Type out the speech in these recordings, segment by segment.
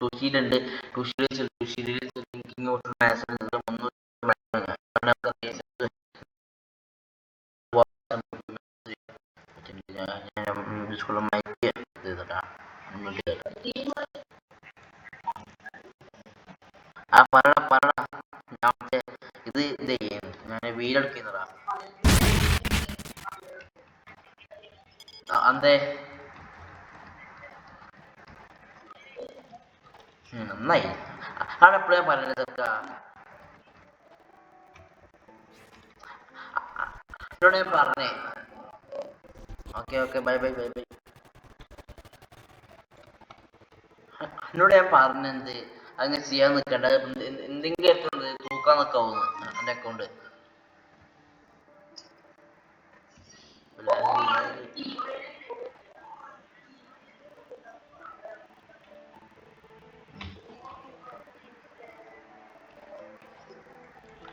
ടുഷിയിലുണ്ട് ആ പറടാ പറടാ ഇത് ഞാൻ വീടെടുക്കുന്നതാ അന്തേ നന്നായി അതെപ്പോഴാ പറഞ്ഞത് ഞാൻ പറഞ്ഞേ okay okay bye bye bye bye എന്നോട് ഞാൻ പറഞ്ഞെന്ത് അങ്ങനെ ചെയ്യാൻ നിൽക്കണ്ട എന്തെങ്കിലും തൂക്കാൻ നിൽക്കാവുന്നു എൻ്റെ അക്കൗണ്ട്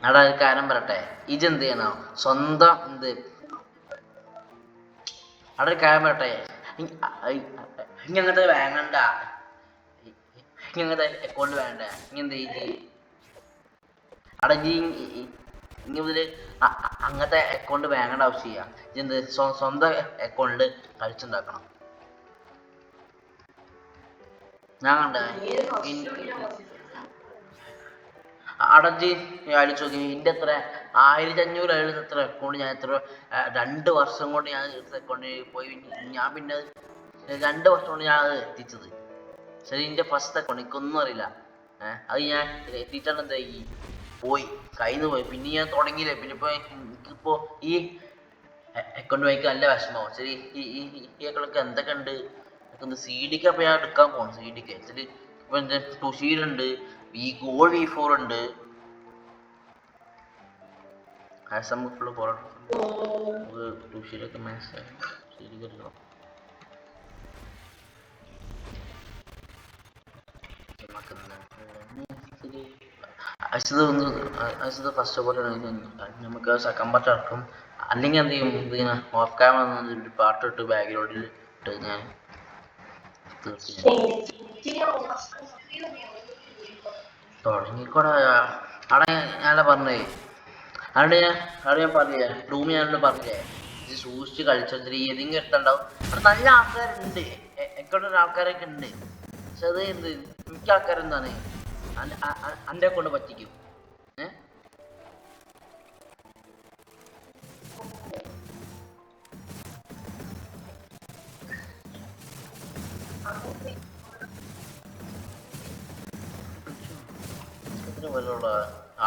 അവിടെ ഒരു കാര്യം പറയട്ടെ ഇജെന്ത് ചെയ്യണോ സ്വന്തം അവിടെ ഒരു കാര്യം പറയട്ടെ ഇനി അങ്ങനത്തെ വേങ്ങണ്ട ഇനി അങ്ങനത്തെ അക്കൗണ്ട് വേണ്ട ഇനി എന്ത് അവിടെ ഇനി മുതൽ അങ്ങനത്തെ അക്കൗണ്ട് വേങ്ങേണ്ട ആവശ്യമില്ല ഇതെന്ത് സ്വന്തം അക്കൗണ്ടിൽ കളിച്ചുണ്ടാക്കണം ഞാൻ കണ്ടേ അടച്ച് ആലോചിച്ച് നോക്കി എൻ്റെ എത്ര 1500 എത്ര അക്കൗണ്ട് ഞാൻ എത്ര 2 വർഷം കൊണ്ട് ഞാൻ അക്കൗണ്ടിൽ പോയി ഞാൻ പിന്നെ 2 വർഷം കൊണ്ട് ഞാൻ അത് എത്തിച്ചത് ശരി എൻ്റെ ഫസ്റ്റ് അക്കൗണ്ട് എനിക്കൊന്നും അറിയില്ല അത് ഞാൻ എത്തിച്ചാണ് എന്തായി പോയി കയ്യിൽ നിന്ന് പോയി പിന്നെ ഞാൻ തുടങ്ങിയില്ലേ പിന്നെ ഇപ്പോൾ എനിക്കിപ്പോൾ ഈ അക്കൗണ്ട് വാങ്ങിക്കാൻ നല്ല വിഷമമാവും ശരി ഈ അക്കൗണ്ടൊക്കെ എന്തൊക്കെ ഉണ്ട് ഒന്ന് സി ഡിക്ക് അപ്പോൾ ഞാൻ എടുക്കാൻ പോകണം സി ഡിക്ക് ശരി ഇപ്പോൾ എന്താ ടുഷീലുണ്ട് ഗോൾ V4 ഉണ്ട് നമുക്ക് ഫുള്ള് പോരാട്ടം ടുഷീലൊക്കെ മനസ്സിലായി ശരി എടുക്കണം അശ്വത് ഫസ്റ്റ് ഓഫ് ഓൾ നമുക്ക് കമ്പട്ട് ഇറക്കും അല്ലെങ്കിൽ എന്ത് ചെയ്യും ഇതിങ്ങനെ ഓഫ് ക്യാമറ ഒരു പാട്ടിട്ട് ബാക്ക്ഗ്രൗണ്ടിൽ ഇട്ട് ഞാൻ തുടങ്ങിക്കോടാ അവിടെ ഞാനല്ല പറഞ്ഞേ അവിടെ ഞാൻ പറഞ്ഞില്ലേ റൂമിൽ ഞാനോട് പറഞ്ഞില്ലേ ഇത് സൂക്ഷിച്ച് കളിച്ചോണ്ടിരി ഏതെങ്കിലും എടുത്തുണ്ടാവും അവിടെ നല്ല ആൾക്കാരുണ്ട് എക്കോട്ടുള്ള ആൾക്കാരൊക്കെ ഉണ്ട് പക്ഷെ അത് എന്ത് മിക്ക ആൾക്കാരെന്താണ് എൻ്റെ കൊണ്ട് പറ്റിക്കും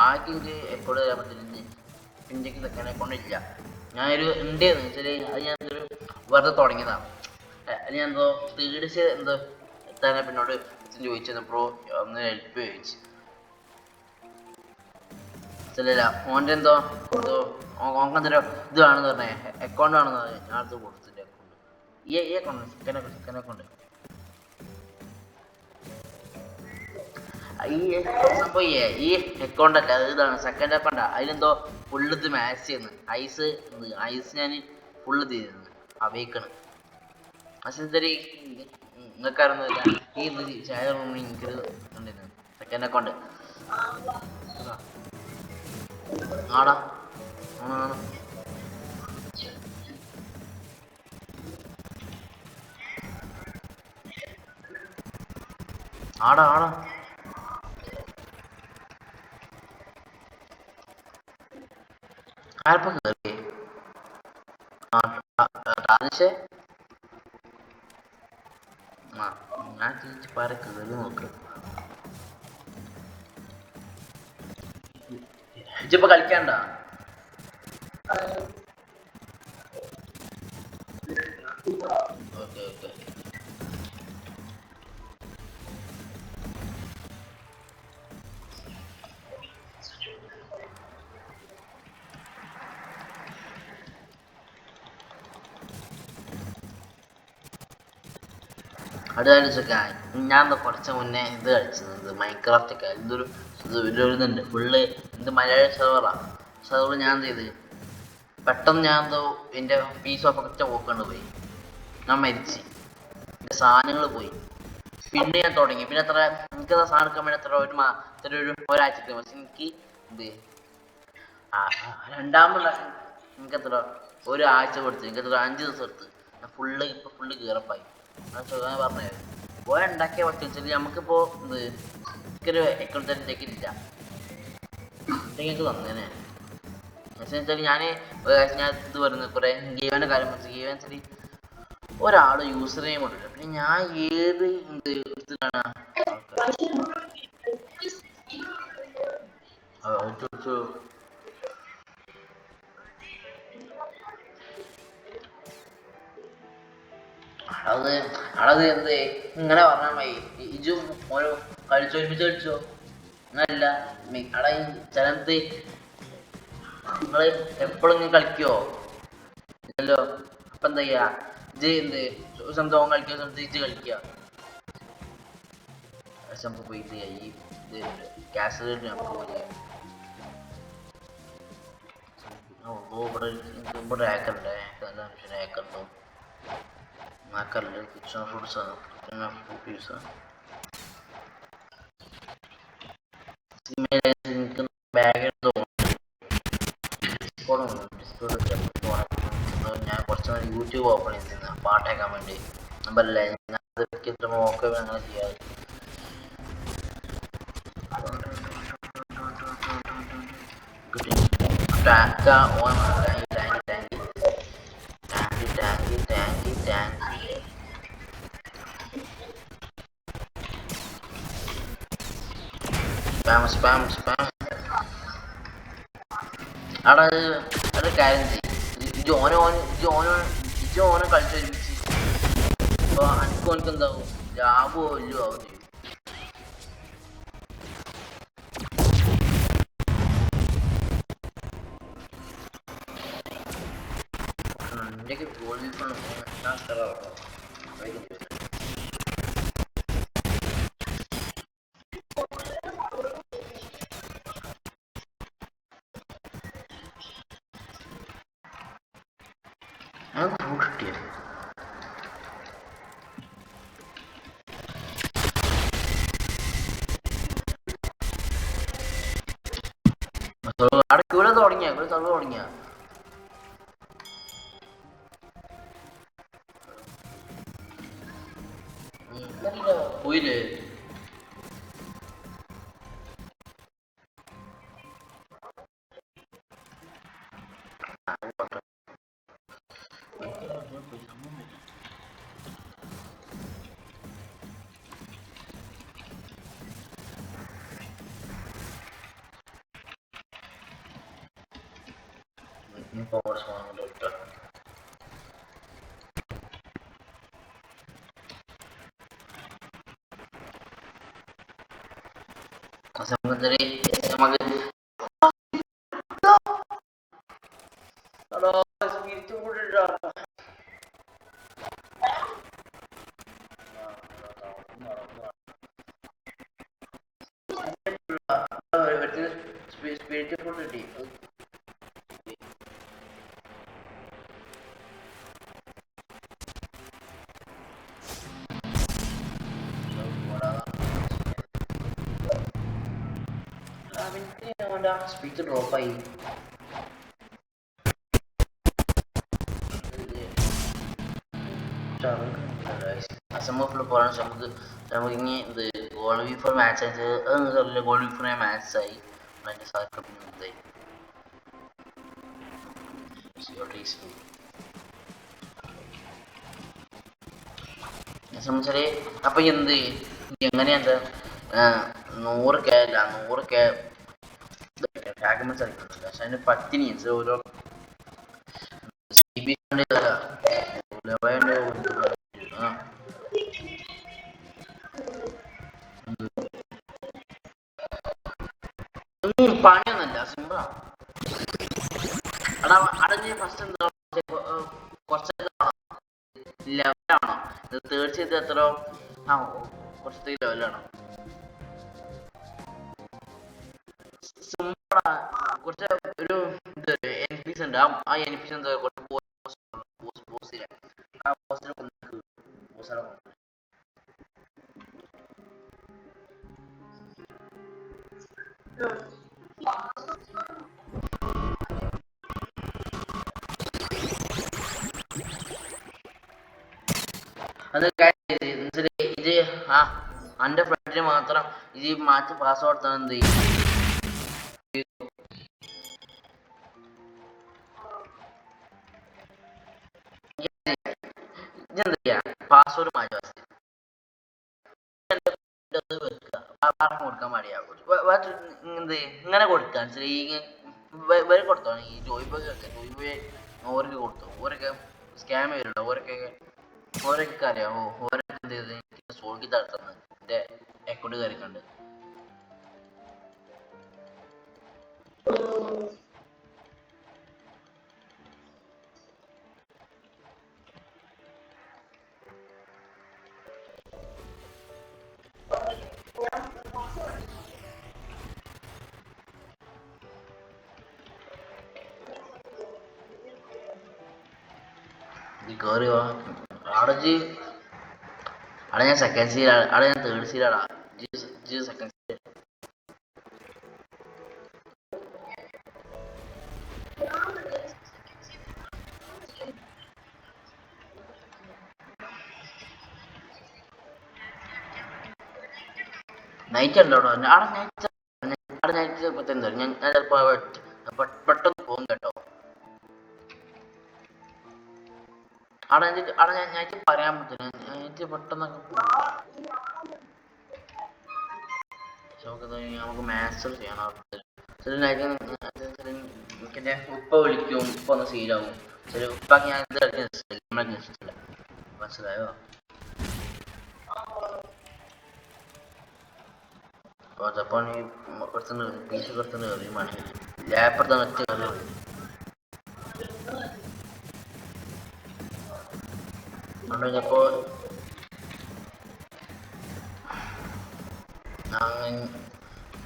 ആദ്യം എപ്പോഴും വരാൻ പറ്റില്ല ഇന്ത്യക്ക് സെക്കൻഡ് അക്കൗണ്ടില്ല ഞാനൊരു ഇന്ത്യന്ന് വെച്ചാൽ അത് ഞാനൊരു വെറുതെ തുടങ്ങിയതാണ് അത് ഞാൻ എന്തോ തേടിച്ച് എന്തോ എത്താനെ പിന്നോട് ചോദിച്ചപ്പോൾ ഒന്ന് ഹെൽപ്പ് ചോദിച്ചു ചില ഓൻ്റെ എന്തോ ഓക്കെന്തോ ഇത് വേണമെന്ന് പറഞ്ഞേ അക്കൗണ്ട് ആണെന്ന് പറഞ്ഞു ഞാനത് കൊടുത്തിൻ്റെ അക്കൗണ്ട് ഈ അക്കൗണ്ട് സെക്കൻഡ് അക്കൗണ്ട് ഈ സംഭവം ഈ അക്കൗണ്ടൊക്കെ ഇതാണ് സെക്കൻഡ് അക്കൗണ്ടാ അതിലെന്തോ ഫുള്ള് ഇത് മാച്ച് ചെയ്യുന്നു ഐസ് ഞാൻ ഫുള്ള് തീരുന്നു അവയ്ക്കണ് പക്ഷെ ഇതൊരു നിങ്ങൾക്കാരൊന്നുമില്ല ഈ എനിക്കൊരു ഉണ്ടായിരുന്നു സെക്കൻഡ് അക്കൗണ്ട് ആടാ ആടാ ആടാ ആരപ്പോ കേറി ഞാൻ തിരിച്ച് പാര കേറി നോക്ക് ഇജിപ്പോ കളിക്കണ്ട ഓക്കെ അടുത്താലോചിച്ചൊക്കെ ഞാൻ കുറച്ച് മുന്നേ ഇത് കളിച്ചത് മൈൻക്രാഫ്റ്റ് ഒക്കെ ഇതുണ്ട് ഫുള്ള് ഇത് മലയാള സെർവർ ഞാൻ എന്ത് ചെയ്ത് പെട്ടെന്ന് ഞാൻ എന്തോ എൻ്റെ പീസ് ഓഫ് ഒറ്റ പോക്കണ്ട് പോയി, ഞാൻ മരിച്ച്, എൻ്റെ സാധനങ്ങൾ പോയി. പിന്നെ ഞാൻ തുടങ്ങി, പിന്നെ എത്ര എനിക്കത് സാധനം എടുക്കാൻ വേണ്ടി എത്ര ഒരാഴ്ചക്ക് പക്ഷെ എനിക്ക് ഇത് രണ്ടാമത് എനിക്കെത്ര ഒരാഴ്ച കൊടുത്ത് എനിക്കെത്ര 5 ദിവസം എടുത്ത് ഞാൻ ഫുള്ള് കീറപ്പായി. ഞാൻ പറഞ്ഞത് പോയ ഉണ്ടാക്കിയ പറ്റിച്ചാൽ നമുക്കിപ്പോ ഇത് എനിക്കൊരു അക്കൗണ്ട് ഇല്ല എനിക്ക് തന്നേനെ. വെച്ചാൽ ഞാൻ ഇത് പറയുന്നത് കുറെ ഗെയിമിന്റെ കാര്യം ഗെയിം വെച്ചാൽ ഒരാള് യൂസർ നെയിം കൊണ്ടില്ല, പിന്നെ ഞാൻ ഏത് എടുത്തിട്ടാണ് അത് എന്ത് ഇങ്ങനെ പറഞ്ഞാൽ മതി. ഇജും ഓരോ ഒരുമിച്ച് കളിച്ചോ അങ്ങനല്ല അവിടെ ചിലത് നിങ്ങള് എപ്പോഴും ഇങ്ങനെ കളിക്കോ ഇല്ലല്ലോ. അപ്പൊ എന്താ ചെയ്യാ, ഇജ് എന്ത് സ്വന്തം കളിക്കുക, സ്വന്തം ഇജ് കളിക്കുക. പക്ഷെ നമുക്ക് പോയിട്ട് ഈ ക്യാഷ് നമുക്ക് പോയി ഇവിടെ ഹാക്കറുണ്ട്, ഹാക്കറുണ്ടോ ഹാക്കറില് കിച്ചൺ ഫുഡ്സ് ആണ്, ബാഗ് ഞാൻ കുറച്ച് യൂട്യൂബ് ഓപ്പൺ ചെയ്തിരുന്ന പാട്ട് കേൾക്കാൻ വേണ്ടി. നമ്പറല്ലേ ഞാൻ നോക്കി അങ്ങനെ ചെയ്യാറ്. അവിടെ അത് കാര്യം ചെയ്യും, ജോനോ കളിച്ച് ഒരുമിച്ച് അപ്പൊ എനിക്ക് എന്താവും ലാഭമോ ഇല്ലോ ആവും ചെയ്യും. എന്റെയൊക്കെ ഗോൾഡ് കിട്ടിയത് ഇവിടെ തുടങ്ങിയ പോയില്ലേ. സ്പീച്ച് ഡ്രോപ്പായി. അസംബിൾ പോകാൻ നമുക്ക് ഇനി ഇത് ഗോൾ ബിഫോർ മാച്ച് ആയിട്ട് ഗോൾ ബിഫോർ മാച്ച് ആയി സംബന്ധിച്ചാല് അപ്പൊ എന്ത് എങ്ങനെയാ 100K അല്ല 100K ഫ്രാഗ്മെന്റ്സ് കളിക്കുന്നുണ്ട്. പക്ഷെ അതിന് പട്ടിണി ഓരോ പണിയൊന്നല്ല, സിമ്പിളാണ്. അടഞ്ഞ് ഫസ്റ്റ് എന്താ കുറച്ച് ലെവലാണോ തേർഡ് ചെയ്ത് എത്രയോ ആ കുറച്ച് ലെവലാണ്. സിമ്പിളാ. കുറച്ച് ഒരു ഇത് എൻ പി സി ഉണ്ട്. ആ എൻ പി സി എന്താ കുറച്ച് ബോസിലെ ആ ബോസിനെ ബോസിനെ അത് ഇത് ആ എന്റെ ഫ്രണ്ടിന് മാത്രം ഇത് മാറ്റി പാസ്വേഡ് കൊടുത്താൽ എന്ത് ചെയ്യും? ഇതെന്ത് ചെയ്യാ പാസ്വേഡ് മാറ്റി കൊടുക്കാൻ പാടിയാകും. എന്ത് ഇങ്ങനെ കൊടുക്കാൻ ഇവരെ കൊടുത്തോ ഈ ജോയിബോയ് ഓരൊക്കെ കൊടുത്തു. ഓരൊക്കെ സ്കാം ചെയ്തിട്ടുണ്ടോ? ഓരൊക്കെ അറിയാമോ? ഓരൊക്കെ എന്ത് ചെയ്ത് എനിക്ക് സോൾക്കി തടുത്തുന്നത് എന്റെ അക്കൗണ്ട് കയറിക്കണ്ട്. കേറി വാ. അവിടെ അവിടെ ഞാൻ സെക്കൻഡ് സീൽ, അവിടെ ഞാൻ തേർഡ് സീലാടാ. Second seal. നൈറ്റ് അല്ലോടോ അവിടെ നൈറ്റ് എന്താ ഞാൻ ചിലപ്പോ പെട്ടെന്ന് പോകും കേട്ടോ. അവിടെ ഞാൻ പറയാൻ പറ്റില്ല. എനിക്ക് പെട്ടെന്നൊക്കെ നമുക്ക് മാസ്റ്റർ ചെയ്യണം. എനിക്കെന്റെ ഉപ്പ വിളിക്കും, ഉപ്പ ഒന്ന് സീലാവും. ചില ഉപ്പാക്ക് ഞാൻ ഇത് കളിക്കാൻ ഇഷ്ടമില്ല. മനസ്സിലായോ? ജപ്പാൻ കുറച്ചുണ്ട് പീസ് കുറച്ചുണ്ട് കറിയുമാണ് ലാപ്പുറത്താണ് ഒറ്റ കറി. അതുകൊണ്ടപ്പോ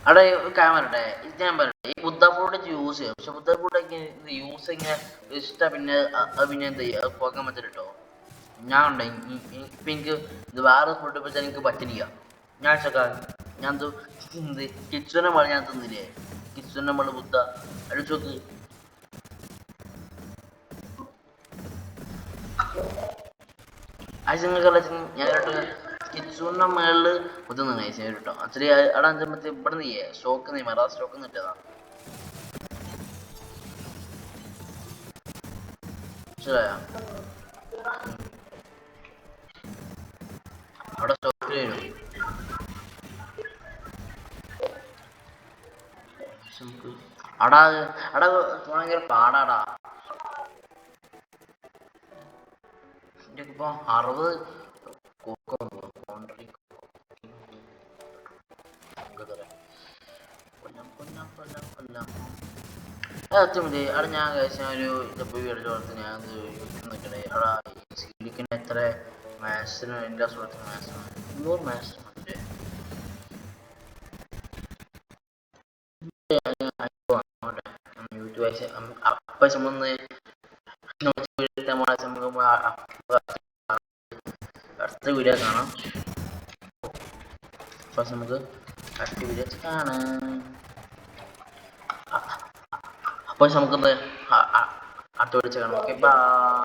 അവിടെ ക്യാമറട്ടെ ഇത് ഞാൻ പറയട്ടെ. ഈ ബുദ്ധ ഫ്രൂട്ട് യൂസ് ചെയ്യും. പക്ഷെ ബുദ്ധ ഫ്രൂട്ടൊക്കെ യൂസ് ഇങ്ങനെ ഇഷ്ടം. പിന്നെ പിന്നെ എന്ത് ചെയ്യുക പോകാൻ പറ്റില്ല കേട്ടോ. ഞാൻ ഉണ്ടേ ഇപ്പൊ എനിക്ക് ഇത് വേറെ ഫുഡ് വെച്ചാൽ എനിക്ക് പറ്റില്ല. ഞാൻ ഞാൻ എന്ത് കിച്ചുവിനെ മഴ ഞാൻ തിന്നില്ലേ? കിച്ചുവിനെ മഴ ബുദ്ധ അടിച്ചോക്ക്. ആഴ്ച ഞാൻ കിച്ചുവിന്റെ മേളില് കുത്തുന്ന നൈസ് കേട്ടോ. അത്രയും അവിടെ അഞ്ചമ്പത്തി ഇവിടെ നീ സ്റ്റോക്ക് മെറാ സ്റ്റോക്ക് നിട്ടതാ. മനസ്സിലായോ? അവിടെ സ്റ്റോക്ക് വരും. അടാ അവിടെ ഭയങ്കര പാടാടാ. ഇപ്പൊ 60 സത്യമതി. അവിടെ ഞാൻ കഴിച്ച ഒരു ഇതപ്പോ വീടിന്റെ പുറത്ത് ഞാൻ നിൽക്കണേ. അവിടെ സീലിക്കുന്ന എത്ര മാത്സിന് എല്ലാ സുഹൃത്തും മാത്സിന് 100 മാത്സിന് യൂട്യൂബ് അപ്പൊ ചുമന്ന് അടുത്ത വീഡിയോ കാണാം. അപ്പൊ നമുക്ക് അടുത്ത വീഡിയോ കാണാം. അപ്പോൾ നമുക്ക് അടുത്ത വീഡിയോ കാണാം. Okay bye.